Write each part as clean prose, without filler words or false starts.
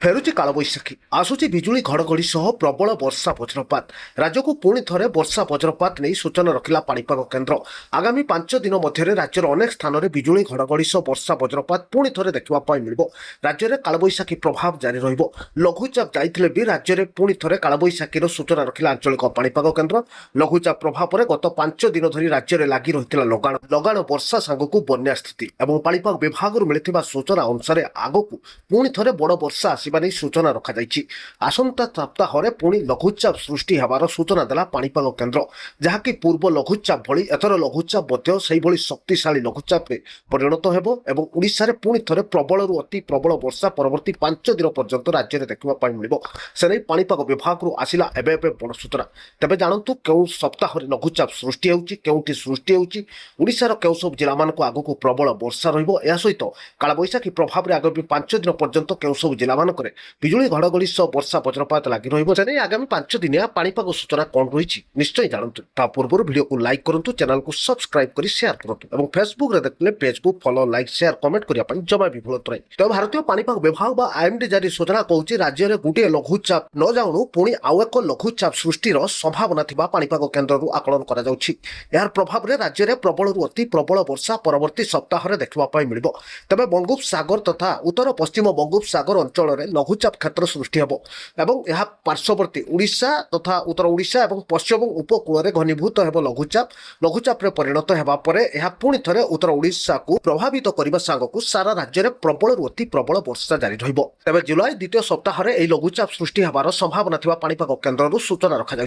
फेरुची कालबैशाखी आसुची बिजुली घड़घड़ी सह प्रबल वर्षा वज्रपात राज्य को पुणी थे वर्षा वज्रपात नहीं सूचना रखिला पाणीपाग केन्द्र आगामी 5 दिन मध्य राज्यर अनेक स्थान में बिजुली घड़घड़ी सह वर्षा वज्रपात पुणी थे देखा मिल राज्य में कालबैशाखी प्रभाव जारी रघुचाप जाइए भी राज्य में पुणी थे कालबैशाखी सूचना रखिला आंचलिक पाणीपाग केन्द्र लघुचाप प्रभाव में गत 5 दिन धरी राज्य में लगी रही लगाण वर्षा सांगक बन्या स्थिति और पाणीपाग विभाग मिलता सूचना अनुसार आगक पुणी थे बड़ वर्षा नहीं सूचना रखा आसंता सप्ताह पुणी लघुचाप सृष्टि होवार सूचना देला पाणीपाग केन्द्र जहाँकि पूर्व लघुचाप भली एथर लघुचाप शक्तिशाली लघुचाप परिणत होब और ओडिशा रे पुणी थे प्रबल अति प्रबल वर्षा परवर्ती 5 दिन पर्यंत राज्य में देखा मिल से पाणीपाग विभाग आसला एवं बड़ सूचना तेज जानतु क्यों सप्ताह लघुचाप सृष्टि होउटी सृष्टि होशार क्यों सब जिला मानक आगक प्रबल वर्षा रहित कालबैशाखी प्रभाव में आगामी 5 दिन पर्यंत क्यों सब जिला मानक बिजुली घड़घड़ी सह वर्षा वज्रपात लगी आगामी 5 दिनिया पाणीपाग सूचना कौन रही निश्चय जानतु ता पूर्व वीडियो को लाइक करंतु चैनल को सब्सक्राइब करी शेयर करंतु और फेसबुक रे देखले पेज को फॉलो लाइक शेयर कमेंट करिया पई जमा भी भूलत नहीं। तो भारतीय पाणीपाग विभाग बा आईएमडी जारी सूचना कहूची राज्य में गोटे लघुचाप न जाउनु पुणी आउ एक लघुचाप सृष्टिर संभावना थिबा पाणीपाग केन्द्र आकलन करा जाउछि। यार प्रभाव रे राज्य में प्रबल अति प्रबल वर्षा परवर्ती सप्ताह देखा मिलिबो। तबे बंगोपसागर तथा उत्तर पश्चिम बंगोपसागर अंचल में लघुचाप क्षेत्र सृष्टि होब एवं यह पार्श्ववर्ती ओडिशा तथा उत्तर ओडिशा और पश्चिम उपकूल में घनीभूत होब लघुचाप परिणत होगा पर यह पुणी थे उत्तर ओडिशा को प्रभावित करने सांगक सारा राज्य में प्रबल अति प्रबल वर्षा जारी तेज जुलाई द्वितीय सप्ताह में लघुचाप सृष्टि होवार संभावना थिबा पाणीपाग केन्द्र सूचना रखा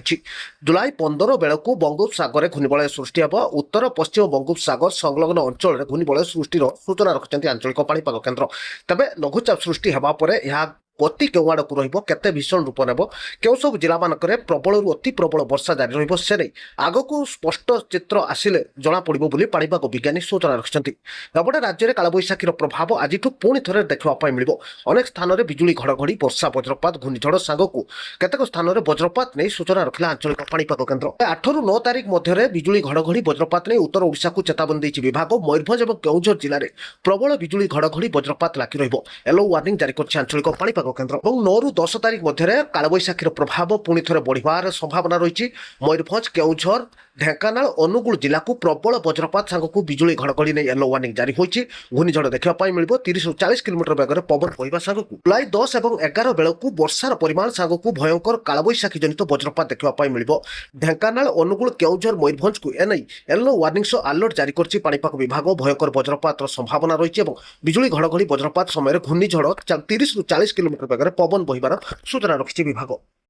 जुलाई 15 बेलू बंगोपसागर घूर्णिबलय सृष्टि होब उत्तर पश्चिम बंगोपसागर संलग्न अंचल में घूर्णिबलय सृष्टिर सूचना रखिंट आंचलिक पाणीपाग केन्द्र तेज लघुचाप सृष्टि होगा पर यह गति केउ आड़ को रते भीषण रूप नेब क्यों सब जिला मानक प्रबल अति प्रबल वर्षा जारी रही नहीं आग को स्पष्ट चित्र आसिले जना पड़ो पाणीपाग विज्ञानी सूचना रखिंट एपटे राज्य में कालबैशाखीर प्रभाव आज पुणी थे देखा मिल अनेक स्थान में बिजुली घड़घड़ी वर्षा वज्रपात घूर्णिझड़ सांगक केतेक स्थान में वज्रपात नहीं सूचना रखिला आंचलिक पाणीपाग केन्द्र 8 ରୁ 9 तारिख मध्य बिजुली घड़घड़ी वज्रपात नहीं उत्तर ओडिशा को चेतावनी देछि विभाग मयूरभंज और केउझर जिले में प्रबल बिजुली घड़घड़ी वज्रपात लगी रहिबो येलो वार्निंग जारी करछि आंचलिक पाणीपाग केन्द्र और 9 ରୁ 10 तारिख मध्य कालबैशाखीर प्रभाव पुणी थे बढ़िबार संभावना रही मयूरभंज केउझर ढेंकानाल अनुगुल जिला को प्रबल वज्रपात सांगक बिजुली घड़घड़ी नहीं येलो वार्निंग जारी होइछि घूर्णिझड़ देखा मिल 30 ରୁ 40 किलोमीटर बेगर पवन बहिबा सांगक जुलाई 10 और 11 बेलू वर्षार परिमाण सांगक भयंकर कालबैशाखी जनित वज्रपात देखा मिल ढेंकानाल अनुगुल केउझर मयूरभंज को एने येलो वार्निंग सह अलर्ट जारी करछि पाणीपाग विभाग भयंकर वज्रपात संभावना रही बिजुली घड़घड़ी वज्रपात समय घूर्णिझड़ 30 ରୁ 40 किलोमीटर बेगर पवन बहिबार सूचना रखिछि विभाग।